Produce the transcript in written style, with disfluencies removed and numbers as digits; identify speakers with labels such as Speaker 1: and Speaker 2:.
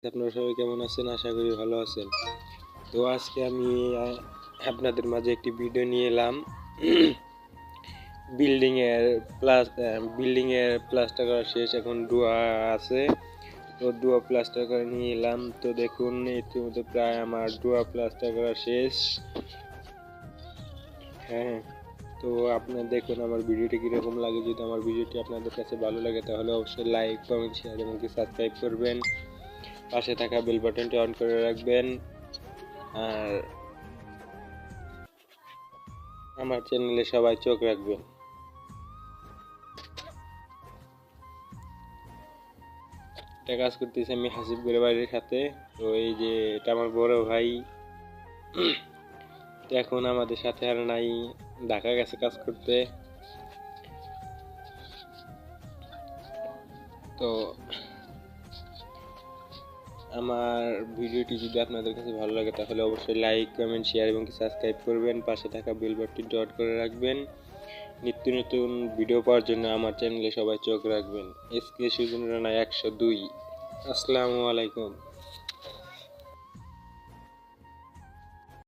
Speaker 1: আপনারা সবাই কেমন আছেন? আশা করি ভালো আছেন। তো আজকে আমি আপনাদের মাঝে একটি ভিডিও নিয়ে এলাম বিল্ডিং এর প্লাস্টার করা শেষ, এখন ডুয়া আছে। তো ডুয়া প্লাস্টার করে নিয়ে এলাম। তো দেখুন ইতিমধ্যে প্রায় আমার ডুয়া প্লাস্টার করা শেষ। হ্যাঁ, তো আপনারা দেখুন আমার ভিডিওটি কীরকম লাগে। যদি আমার ভিডিওটি আপনাদের কাছে ভালো লাগে তাহলে অবশ্যই লাইক, কমেন্ট, শেয়ার এবং সাবস্ক্রাইব করবেন। পাশে থাকা বেল বাটনটি অন করে রাখবেন। আর আমার চ্যানেলে সবাই চোখ রাখবেন। এটা কাজ করতেছি আমি হাসিবগড় বাড়ির সাথে। তো এই যে এটা আমার বড় ভাই, এখন আমাদের সাথে আর নাই, ঢাকা গেছে কাজ করতে। তো আমার ভিডিওটি যদি আপনাদের কাছে ভালো লাগে তাহলে অবশ্যই লাইক, কমেন্ট, শেয়ার এবং সাবস্ক্রাইব করবেন। পাশে থাকা বেল বাটনটি অন করে রাখবেন। নিত্য নতুন ভিডিও পাওয়ার জন্য আমার চ্যানেলে সবাই চোখ রাখবেন। এসকে সুজন রানা 102। আসসালামু আলাইকুম।